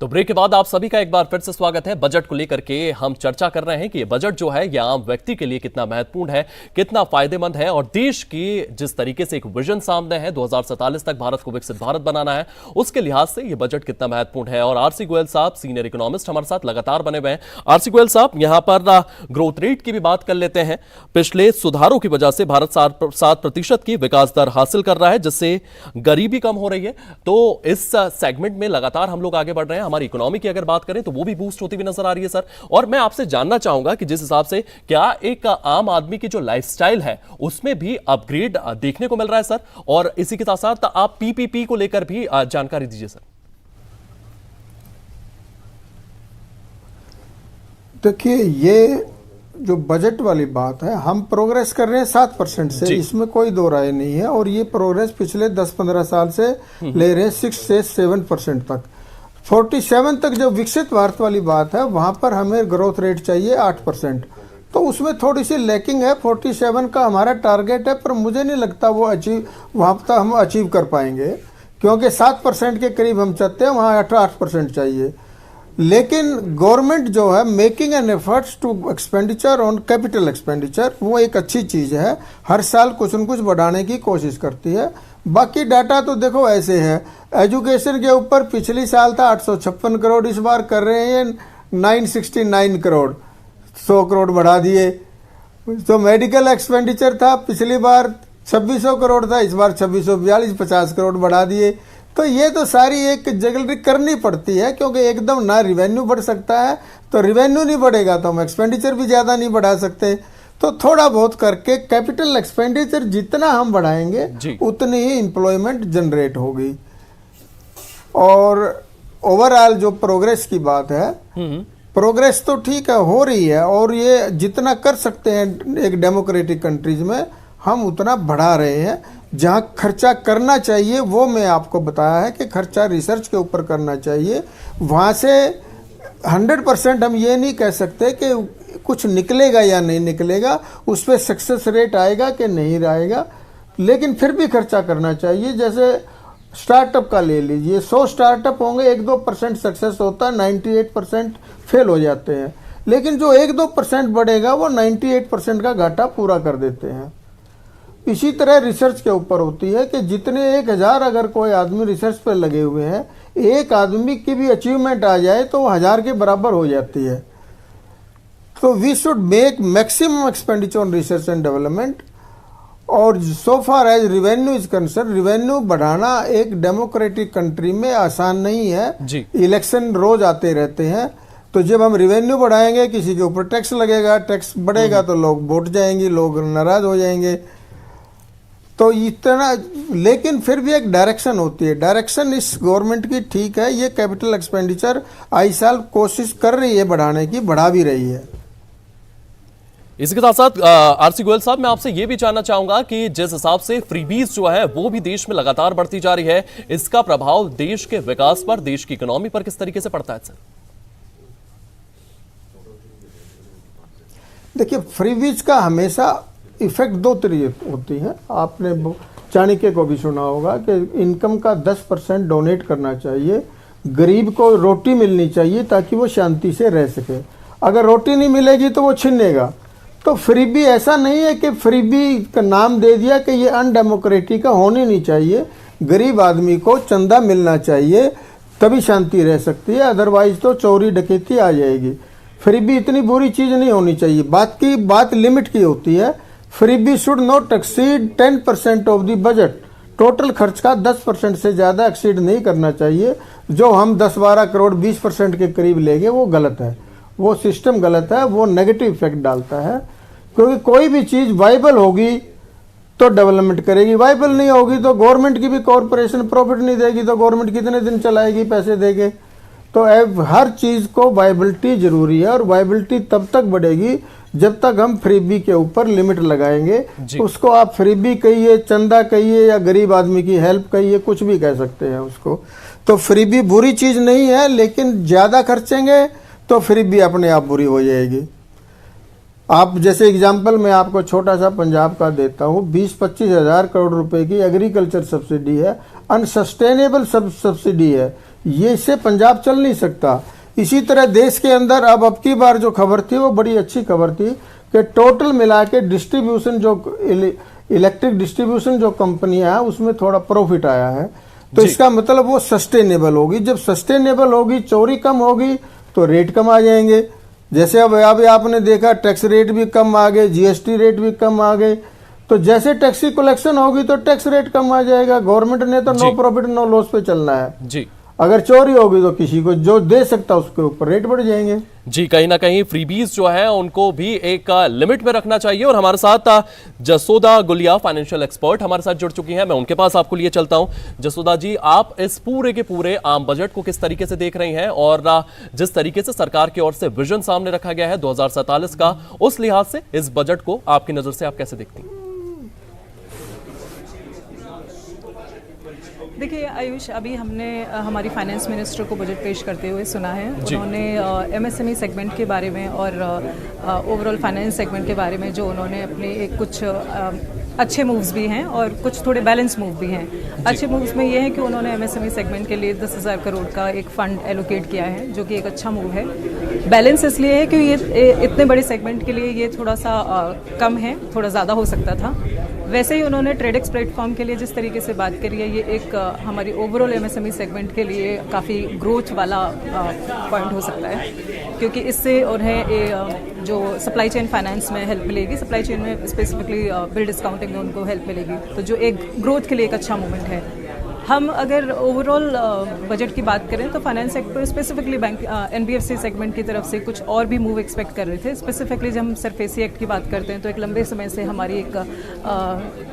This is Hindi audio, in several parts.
तो ब्रेक के बाद आप सभी का एक बार फिर से स्वागत है। बजट को लेकर के हम चर्चा कर रहे हैं कि ये बजट जो है ये आम व्यक्ति के लिए कितना महत्वपूर्ण है, कितना फायदेमंद है और देश की जिस तरीके से एक विजन सामने है 2047 तक भारत को विकसित भारत बनाना है, उसके लिहाज से ये बजट कितना महत्वपूर्ण है। और आरसी गोयल साहब सीनियर इकोनॉमिस्ट हमारे साथ लगातार बने हुए हैं। आरसी गोयल साहब, यहां पर ग्रोथ रेट की भी बात कर लेते हैं। पिछले सुधारों की वजह से भारत 7% की विकास दर हासिल कर रहा है, जिससे गरीबी कम हो रही है। तो इस सेगमेंट में लगातार हम लोग आगे बढ़ रहे हैं। हमारी इकोनॉमी की अगर बात करें तो वो भी बूस्ट होती हुई नजर आ रही है सर। और मैं आपसे जानना चाहूंगा कि जिस हिसाब से क्या एक आम आदमी की जो लाइफस्टाइल है उसमें भी अपग्रेड देखने को मिल रहा है सर, और इसी के साथ साथ आप पीपीपी को लेकर भी जानकारी दीजिए सर। देखिए, ये जो बजट वाली बात है, हम प्रोग्रेस कर रहे हैं 7% से, इसमें कोई दो राय नहीं है। और ये प्रोग्रेस पिछले 10-15 साल से ले रहे हैं 6 से 7% तक। 47 तक जो विकसित भारत वाली बात है, वहां पर हमें ग्रोथ रेट चाहिए 8%। तो उसमें थोड़ी सी लैकिंग है। 47 का हमारा टारगेट है, पर मुझे नहीं लगता वो वहां तक हम अचीव कर पाएंगे, क्योंकि 7% के करीब हम चाहते हैं, वहाँ 8% चाहिए। लेकिन गवर्नमेंट जो है making an efforts to expenditure on capital expenditure, वो एक अच्छी चीज़ है। हर साल कुछ न कुछ बढ़ाने की कोशिश करती है। बाकी डाटा तो देखो ऐसे है, एजुकेशन के ऊपर पिछली साल था 856 करोड़, इस बार कर रहे हैं 969 करोड़, 100 करोड़ बढ़ा दिए। तो मेडिकल एक्सपेंडिचर था पिछली बार 2600 करोड़ था, इस बार 2642, 50 करोड़ बढ़ा दिए। तो ये तो सारी एक जगलरी करनी पड़ती है, क्योंकि एकदम ना रिवेन्यू बढ़ सकता है, तो रिवेन्यू नहीं बढ़ेगा तो हम एक्सपेंडिचर भी ज़्यादा नहीं बढ़ा सकते। तो थोड़ा बहुत करके कैपिटल एक्सपेंडिचर जितना हम बढ़ाएंगे उतनी ही एम्प्लॉयमेंट जनरेट होगी। और ओवरऑल जो प्रोग्रेस की बात है, प्रोग्रेस तो ठीक है, हो रही है। और ये जितना कर सकते हैं एक डेमोक्रेटिक कंट्रीज में, हम उतना बढ़ा रहे हैं। जहाँ खर्चा करना चाहिए वो मैं आपको बताया है कि खर्चा रिसर्च के ऊपर करना चाहिए। वहाँ से 100% हम ये नहीं कह सकते कि कुछ निकलेगा या नहीं निकलेगा, उस पर सक्सेस रेट आएगा कि नहीं आएगा, लेकिन फिर भी खर्चा करना चाहिए। जैसे स्टार्टअप का ले लीजिए, 100 स्टार्टअप होंगे, 1-2% सक्सेस होता है, 98% फेल हो जाते हैं। लेकिन जो 1-2% बढ़ेगा वो 98% का घाटा पूरा कर देते हैं। इसी तरह रिसर्च के ऊपर होती है कि जितने 1000 अगर कोई आदमी रिसर्च पर लगे हुए हैं, एक आदमी की भी अचीवमेंट आ जाए तो 1000 के बराबर हो जाती है। तो we should make maximum expenditure on research and development. और so far as revenue is concern, revenue बढ़ाना एक डेमोक्रेटिक कंट्री में आसान नहीं है। इलेक्शन रोज आते रहते हैं, तो जब हम रिवेन्यू बढ़ाएंगे किसी के ऊपर टैक्स लगेगा, टैक्स बढ़ेगा तो लोग वोट जाएंगे, लोग नाराज हो जाएंगे। तो इतना, लेकिन फिर भी एक डायरेक्शन होती है। डायरेक्शन इस गवर्नमेंट की ठीक है। ये कैपिटल एक्सपेंडिचर आई साल कोशिश कर रही है बढ़ाने की, बढ़ा भी रही है। इसके साथ साथ आरसी गोयल साहब, मैं आपसे ये भी जानना चाहूंगा कि जिस हिसाब से फ्रीबीज जो है वो भी देश में लगातार बढ़ती जा रही है, इसका प्रभाव देश के विकास पर, देश की इकोनॉमी पर किस तरीके से पड़ता है सर? देखिए, फ्रीबीज का हमेशा इफेक्ट दो तरीके होती हैं। आपने चाणक्य को भी सुना होगा कि इनकम का 10% डोनेट करना चाहिए, गरीब को रोटी मिलनी चाहिए ताकि वो शांति से रह सके। अगर रोटी नहीं मिलेगी तो वो छीनेगा। तो फ्रीबी ऐसा नहीं है कि फ्रीबी का नाम दे दिया कि ये अनडेमोक्रेटिक होनी नहीं चाहिए। गरीब आदमी को चंदा मिलना चाहिए, तभी शांति रह सकती है, अदरवाइज तो चोरी डकैती आ जाएगी। फ्रीबी इतनी बुरी चीज़ नहीं होनी चाहिए। बात लिमिट की होती है। Freebie should not exceed 10% of the budget. Total खर्च का 10% से ज़्यादा एक्सीड नहीं करना चाहिए। जो हम 10-12 करोड़ 20% के करीब लेंगे वो गलत है, वो सिस्टम गलत है, वो नेगेटिव इफेक्ट डालता है। क्योंकि कोई भी चीज़ वाइबल होगी तो डेवलपमेंट करेगी, वाइबल नहीं होगी तो गवर्नमेंट की भी कॉरपोरेशन प्रॉफिट नहीं देगी, तो गवर्नमेंट कितने दिन चलाएगी, पैसे देगी। तो हर चीज़ को वाइबिलिटी जरूरी है, और वाइबिलिटी तब तक बढ़ेगी जब तक हम फ्रीबी के ऊपर लिमिट लगाएंगे। उसको आप फ्रीबी कहिए, चंदा कहिए, या गरीब आदमी की हेल्प कहिए, कुछ भी कह सकते हैं उसको। तो फ्रीबी बुरी चीज़ नहीं है, लेकिन ज़्यादा खर्चेंगे तो फ्रीबी अपने आप बुरी हो जाएगी। आप जैसे एग्जाम्पल मैं आपको छोटा सा पंजाब का देता हूँ, 20-25 हज़ार करोड़ रुपए की एग्रीकल्चर सब्सिडी है, अनसस्टेनेबल सब्सिडी है। ये इससे पंजाब चल नहीं सकता। इसी तरह देश के अंदर अब की बार जो खबर थी वो बड़ी अच्छी खबर थी कि टोटल मिला के डिस्ट्रीब्यूशन जो इलेक्ट्रिक डिस्ट्रीब्यूशन जो कंपनियां हैं उसमें थोड़ा प्रॉफिट आया है। तो इसका मतलब वो सस्टेनेबल होगी। जब सस्टेनेबल होगी, चोरी कम होगी तो रेट कम आ जाएंगे। जैसे अब आपने देखा टैक्स रेट भी कम आ गए, जीएसटी रेट भी कम आ गए। तो जैसे टैक्स की कलेक्शन होगी तो टैक्स रेट कम आ जाएगा। गवर्नमेंट ने तो नो प्रॉफिट नो लॉस पे चलना है जी। अगर चोरी होगी तो किसी को जो दे सकता उसके ऊपर रेट बढ़ जाएंगे। जी, कहीं ना कहीं फ्रीबीज जो है उनको भी एक लिमिट में रखना चाहिए। और हमारे साथ जसोदा गुलिया फाइनेंशियल एक्सपर्ट हमारे साथ जुड़ चुकी हैं। मैं उनके पास आपको लिए चलता हूं। जसोदा जी, आप इस पूरे के पूरे आम बजट को किस तरीके से देख रही हैं और जिस तरीके से सरकार की ओर से विजन सामने रखा गया है 2047 का, उस लिहाज से इस बजट को आपकी नजर से आप कैसे देखती हैं? देखिए आयुष, अभी हमने हमारी फाइनेंस मिनिस्टर को बजट पेश करते हुए सुना है। उन्होंने एमएसएमई सेगमेंट के बारे में और ओवरऑल फाइनेंस सेगमेंट के बारे में जो उन्होंने अपने एक कुछ अच्छे मूव्स भी हैं और कुछ थोड़े बैलेंस मूव भी हैं। अच्छे मूव्स में ये है कि उन्होंने एमएसएमई सेगमेंट के लिए 10,000 करोड़ का एक फंड एलोकेट किया है, जो कि एक अच्छा मूव है। बैलेंस इसलिए है कि ये इतने बड़े सेगमेंट के लिए ये थोड़ा सा कम है, थोड़ा ज़्यादा हो सकता था। वैसे ही उन्होंने ट्रेडेक्स प्लेटफॉर्म के लिए जिस तरीके से बात करी है, ये एक हमारी ओवरऑल एमएसएमई सेगमेंट के लिए काफ़ी ग्रोथ वाला पॉइंट हो सकता है, क्योंकि इससे उन्हें जो सप्लाई चेन फाइनेंस में हेल्प मिलेगी, सप्लाई चेन में स्पेसिफिकली बिल डिस्काउंटिंग में उनको हेल्प मिलेगी, तो जो एक ग्रोथ के लिए एक अच्छा मूवमेंट है। हम अगर ओवरऑल बजट की बात करें तो finance sector specifically bank NBFC segment की तरफ से कुछ और भी मूव एक्सपेक्ट कर रहे थे। स्पेसिफिकली जब हम सरफेसी एक्ट की बात करते हैं तो एक लंबे समय से हमारी एक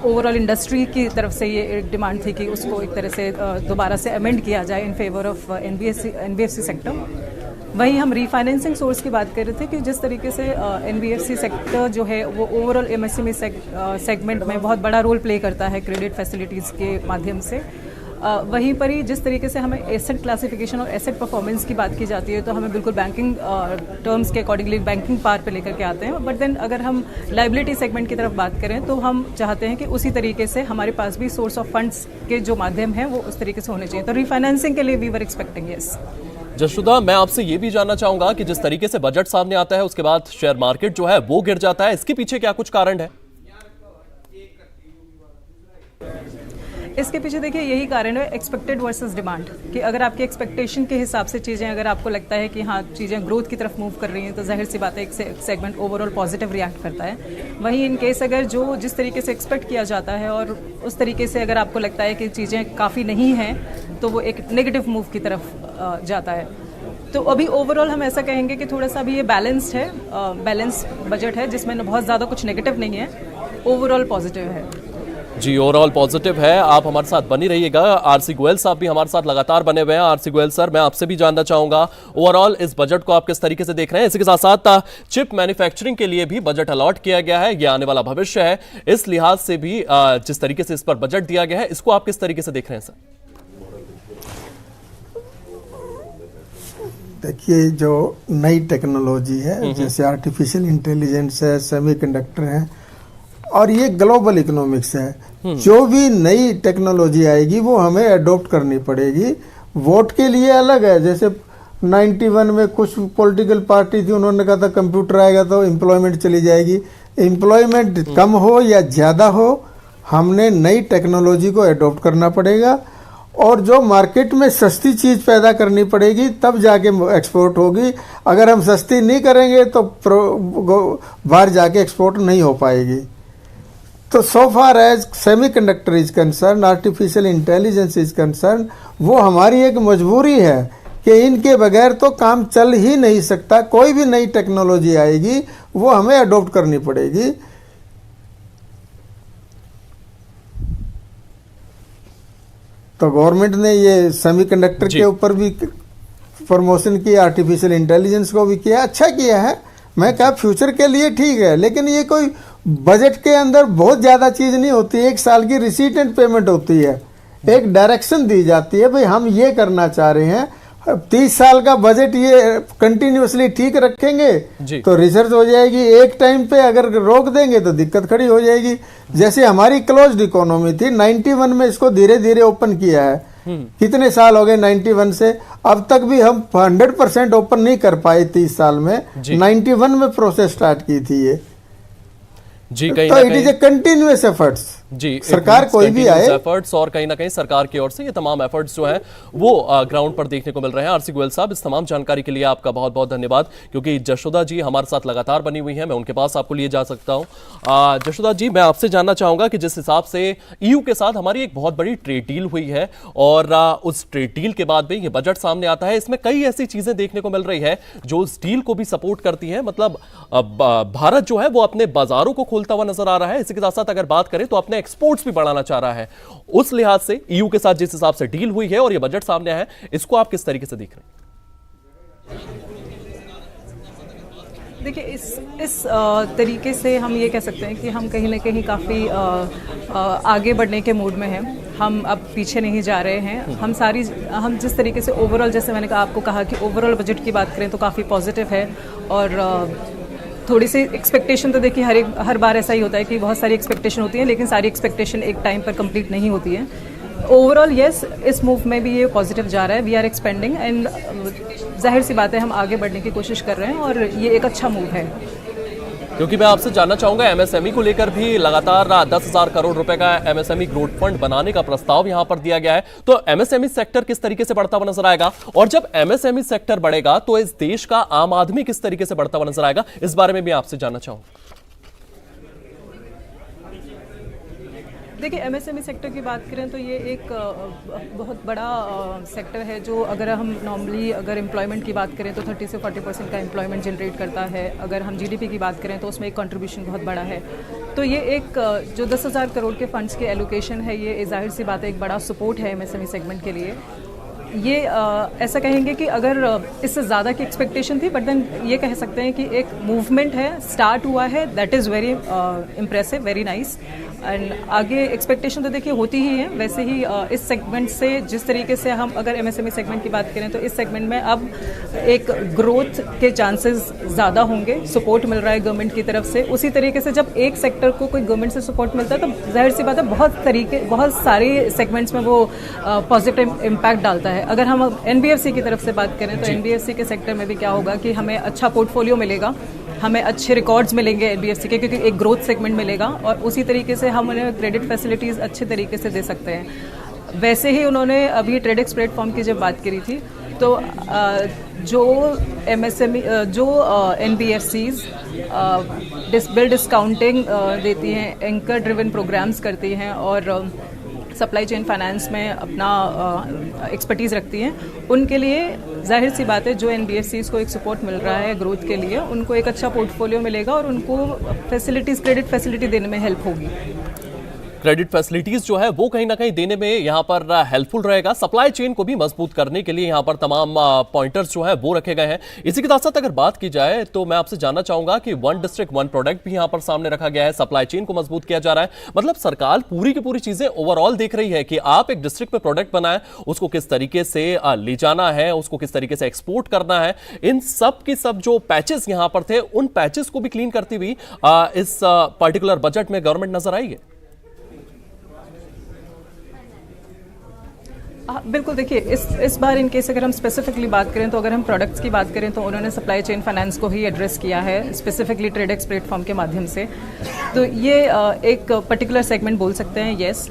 ओवरऑल इंडस्ट्री की तरफ से ये एक डिमांड थी कि उसको एक तरह से दोबारा से अमेंड किया जाए in favour of NBFC sector. वहीं हम रीफाइनेंसिंग सोर्स की बात कर रहे थे कि जिस तरीके से एनबीएफसी सेक्टर जो है वो ओवरऑल एमएसएमई सेगमेंट में बहुत बड़ा रोल प्ले करता है क्रेडिट फैसिलिटीज़ के माध्यम से। वहीं पर ही जिस तरीके से हमें एसेट क्लासिफिकेशन और एसेट परफॉर्मेंस की बात की जाती है तो हमें बिल्कुल बैंकिंग टर्म्स के अकॉर्डिंगली बैंकिंग पावर पे लेकर के आते हैं। बट देन अगर हम लाइबिलिटी सेगमेंट की तरफ बात करें तो हम चाहते हैं कि उसी तरीके से हमारे पास भी सोर्स ऑफ फंड्स के जो माध्यम हैं वो उस तरीके से होने चाहिए। तो रीफाइनेंसिंग के लिए we were expecting yes. Jasoda, मैं आपसे ये भी जानना चाहूंगा कि जिस तरीके से बजट सामने आता है उसके बाद शेयर मार्केट जो है वो गिर जाता है, इसके पीछे क्या कुछ कारण है? इसके पीछे देखिए यही कारण है, एक्सपेक्टेड वर्सेस डिमांड, कि अगर आपकी एक्सपेक्टेशन के हिसाब से चीज़ें, अगर आपको लगता है कि हाँ चीज़ें ग्रोथ की तरफ मूव कर रही हैं तो जाहिर सी बात है एक सेगमेंट ओवरऑल पॉजिटिव रिएक्ट करता है। वहीं इन केस अगर जो जिस तरीके से एक्सपेक्ट किया जाता है और उस तरीके से अगर आपको लगता है कि चीज़ें काफ़ी नहीं हैं तो वो एक नेगेटिव मूव की तरफ जाता है। तो अभी ओवरऑल हम ऐसा कहेंगे कि थोड़ा सा अभी ये बैलेंस्ड है, बैलेंस बजट है जिसमें बहुत ज़्यादा कुछ नेगेटिव नहीं है, ओवरऑल पॉजिटिव है। जी, ओवरऑल पॉजिटिव है। आप हमारे साथ बनी रहिएगा। आरसी गोयल साहब भी हमारे साथ लगातार बने हुए हैं। आरसी गोयल सर, मैं आपसे भी जानना चाहूंगा ओवरऑल इस बजट को आप किस तरीके से देख रहे हैं? इसी के साथ साथ चिप मैन्युफैक्चरिंग के लिए भी बजट अलॉट किया गया है, ये आने वाला भविष्य है, इस लिहाज से भी जिस तरीके से इस पर बजट दिया गया है, इसको आप किस तरीके से देख रहे हैं सर? देखिए, जो नई टेक्नोलॉजी है जैसे आर्टिफिशियल इंटेलिजेंस है, सेमीकंडक्टर है और ये ग्लोबल इकोनॉमिक्स है, जो भी नई टेक्नोलॉजी आएगी वो हमें अडॉप्ट करनी पड़ेगी। वोट के लिए अलग है, जैसे 91 में कुछ पॉलिटिकल पार्टी थी, उन्होंने कहा था कंप्यूटर आएगा तो एम्प्लॉयमेंट चली जाएगी। एम्प्लॉयमेंट कम हो या ज़्यादा हो, हमने नई टेक्नोलॉजी को अडॉप्ट करना पड़ेगा और जो मार्केट में सस्ती चीज़ पैदा करनी पड़ेगी तब जाके एक्सपोर्ट होगी। अगर हम सस्ती नहीं करेंगे तो बाहर जाके एक्सपोर्ट नहीं हो पाएगी। तो so far as semiconductor is concern, artificial intelligence is concern, वो हमारी एक मजबूरी है कि इनके बगैर तो काम चल ही नहीं सकता। कोई भी नई टेक्नोलॉजी आएगी वो हमें अडॉप्ट करनी पड़ेगी। तो गवर्नमेंट ने ये सेमीकंडक्टर के ऊपर भी प्रमोशन की, आर्टिफिशियल इंटेलिजेंस को भी किया, अच्छा किया है। मैं कहा फ्यूचर के लिए ठीक है, लेकिन ये कोई बजट के अंदर बहुत ज़्यादा चीज़ नहीं होती। एक साल की रिसीट एंड पेमेंट होती है, एक डायरेक्शन दी जाती है, भाई हम ये करना चाह रहे हैं। 30 साल का बजट ये कंटिन्यूसली ठीक रखेंगे तो रिसर्च हो जाएगी। एक टाइम पे अगर रोक देंगे तो दिक्कत खड़ी हो जाएगी। जैसे हमारी क्लोज्ड इकोनॉमी थी, 91 में इसको धीरे धीरे ओपन किया है। कितने साल हो गए 91 से अब तक भी हम 100% ओपन नहीं कर पाए 30 साल में। 91 में प्रोसेस स्टार्ट की थी ये जी। कहीं तो it is a continuous efforts जी, सरकार कोई भी आए एफर्ट्स और कहीं ना कहीं सरकार की ओर से ये तमाम एफर्ट्स जो है वो ग्राउंड पर देखने को मिल रहे हैं। आरसी गोयल साहब, इस तमाम जानकारी के लिए आपका बहुत बहुत धन्यवाद, क्योंकि जशोदा जी हमारे साथ लगातार बनी हुई हैं, मैं उनके पास आपको लिए जा सकता हूं। जशोदा जी, मैं आपसे जानना चाहूंगा कि जिस हिसाब से ईयू के साथ हमारी एक बहुत बड़ी ट्रेड डील हुई है और उस ट्रेड डील के बाद भी ये बजट सामने आता है, इसमें कई ऐसी चीजें देखने को मिल रही है जो उस डील को भी सपोर्ट करती है। मतलब भारत जो है वो अपने बाजारों को खोलता हुआ नजर आ रहा है, इसी के साथ साथ अगर बात करें तो अपने एक्सपोर्ट्स भी बढ़ाना चाह रहा है। उस लिहाज से ईयू के साथ जिस हिसाब से डील हुई है और ये बजट सामने आया है, इसको आप किस तरीके से देख रहे हैं? देखिए, इस तरीके से हम ये कह सकते हैं कि हम कहीं ना कहीं काफ़ी आगे बढ़ने के मूड में हैं। हम अब पीछे नहीं जा रहे हैं। हम जिस तरीके से ओवरऑल, जैसे मैंने आपको कहा कि ओवरऑल बजट की बात करें तो काफ़ी पॉजिटिव है और थोड़ी सी एक्सपेक्टेशन तो देखिए हर बार ऐसा ही होता है कि बहुत सारी एक्सपेक्टेशन होती है, लेकिन सारी एक्सपेक्टेशन एक टाइम पर कंप्लीट नहीं होती है। ओवरऑल यस, इस मूव में भी ये पॉजिटिव जा रहा है। वी आर एक्सपेंडिंग एंड जाहिर सी बात है हम आगे बढ़ने की कोशिश कर रहे हैं और ये एक अच्छा मूव है। क्योंकि मैं आपसे जानना चाहूंगा, एमएसएमई को लेकर भी लगातार 10,000 करोड़ रुपए का एमएसएमई ग्रोथ फंड बनाने का प्रस्ताव यहां पर दिया गया है, तो एमएसएमई सेक्टर किस तरीके से बढ़ता हुआ नजर आएगा? और जब एमएसएमई सेक्टर बढ़ेगा तो इस देश का आम आदमी किस तरीके से बढ़ता हुआ नजर आएगा, इस बारे में भी आपसे जानना चाहूंगा। देखिए, एमएसएमई सेक्टर की बात करें तो ये एक बहुत बड़ा सेक्टर है जो अगर हम नॉर्मली अगर एम्प्लॉयमेंट की बात करें तो 30 से 40% का एम्प्लॉयमेंट जनरेट करता है। अगर हम जीडीपी की बात करें तो उसमें एक कंट्रीब्यूशन बहुत बड़ा है। तो ये एक जो 10,000 करोड़ के फंड्स के एलोकेशन है, ये जाहिर सी बात है एक बड़ा सपोर्ट है एमएसएमई सेगमेंट के लिए। ये ऐसा कहेंगे कि अगर इससे ज़्यादा की एक्सपेक्टेशन थी, बट देन ये कह सकते हैं कि एक मूवमेंट है, स्टार्ट हुआ है, that is very impressive, very nice. And आगे एक्सपेक्टेशन तो देखिए होती ही है। वैसे ही इस सेगमेंट से जिस तरीके से हम अगर एमएसएमई सेगमेंट की बात करें तो इस सेगमेंट में अब एक ग्रोथ के चांसेस ज़्यादा होंगे। सपोर्ट मिल रहा है गवर्नमेंट की तरफ से। उसी तरीके से जब एक सेक्टर को कोई गवर्नमेंट से सपोर्ट मिलता है तो जाहिर सी बात है बहुत सारे सेगमेंट्स में वो पॉजिटिव इम्पैक्ट डालता है। अगर हम एनबीएफसी की तरफ से बात करें तो एनबीएफसी के सेक्टर में भी क्या होगा कि हमें अच्छा पोर्टफोलियो मिलेगा, हमें अच्छे रिकॉर्ड्स मिलेंगे एनबीएफसी के, क्योंकि एक ग्रोथ सेगमेंट मिलेगा और उसी तरीके से हम उन्हें क्रेडिट फैसिलिटीज़ अच्छे तरीके से दे सकते हैं। वैसे ही उन्होंने अभी ट्रेडेक्स प्लेटफॉर्म की जब बात करी थी तो जो एमएसएमई जो एनबीएफसीज बिल डिस्काउंटिंग देती हैं, एंकर ड्रिवन प्रोग्राम्स करती हैं और सप्लाई चेन फाइनेंस में अपना एक्सपर्टीज़ रखती हैं, उनके लिए जाहिर सी बात है जो एनबीएफसीज़ को एक सपोर्ट मिल रहा है ग्रोथ के लिए, उनको एक अच्छा पोर्टफोलियो मिलेगा और उनको फैसिलिटीज़, क्रेडिट फैसिलिटी देने में हेल्प होगी। क्रेडिट फैसिलिटीज जो है वो कहीं ना कहीं देने में यहां पर हेल्पफुल रहेगा। सप्लाई चेन को भी मजबूत करने के लिए यहां पर तमाम पॉइंटर्स जो है वो रखे गए हैं। इसी के साथ साथ अगर बात की जाए तो मैं आपसे जानना चाहूंगा कि वन डिस्ट्रिक्ट वन प्रोडक्ट भी यहां पर सामने रखा गया है, सप्लाई चेन को मजबूत किया जा रहा है। मतलब सरकार पूरी की पूरी चीजें ओवरऑल देख रही है कि आप एक डिस्ट्रिक्ट पे प्रोडक्ट बनाए, उसको किस तरीके से ले जाना है, उसको किस तरीके से एक्सपोर्ट करना है। इन सब की सब जो पैचेस यहां पर थे, उन पैचेस को भी क्लीन करती हुई इस पर्टिकुलर बजट में गवर्नमेंट नजर आई है। बिल्कुल, देखिए इस बार इन केस अगर हम स्पेसिफिकली बात करें तो अगर हम प्रोडक्ट्स की बात करें तो उन्होंने सप्लाई चेन फाइनेंस को ही एड्रेस किया है, स्पेसिफिकली ट्रेडेक्स प्लेटफॉर्म के माध्यम से। तो ये एक पर्टिकुलर सेगमेंट बोल सकते हैं, येस।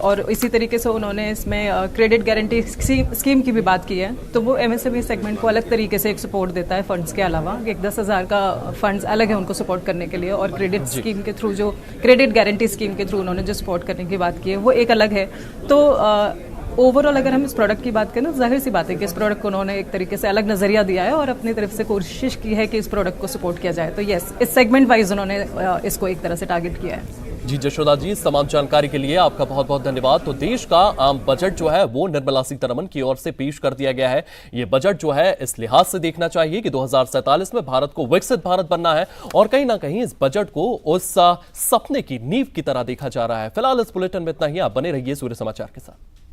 और इसी तरीके से उन्होंने इसमें क्रेडिट गारंटी स्कीम की भी बात की है, तो वो एमएसएमई सेगमेंट को अलग तरीके से एक सपोर्ट देता है फंड्स के अलावा। एक 10,000 का फंड्स अलग है उनको सपोर्ट करने के लिए, और क्रेडिट स्कीम के थ्रू जो क्रेडिट गारंटी स्कीम के थ्रू उन्होंने जो सपोर्ट करने की बात की है वो एक अलग है। तो ओवरऑल अगर हम इस प्रोडक्ट की बात करें तो जाहिर सी बात है कि इस प्रोडक्ट को उन्होंने एक तरीके से अलग नजरिया दिया है और अपनी तरफ से कोशिश की है कि इस प्रोडक्ट को सपोर्ट किया जाए। तो यस, इस सेगमेंट वाइज उन्होंने इसको एक तरह से टारगेट किया है। जी जशोदा जी, इस तमाम जानकारी के लिए आपका बहुत बहुत धन्यवाद। तो देश का आम बजट जो है वो निर्मला सीतारमण की ओर से पेश कर दिया गया है। ये बजट जो है इस लिहाज से देखना चाहिए कि 2047 में भारत को विकसित भारत बनना है और कहीं ना कहीं इस बजट को उस सपने की नींव की तरह देखा जा रहा है। फिलहाल इस बुलेटिन में इतना ही। आप बने रहिए सूर्य समाचार के साथ।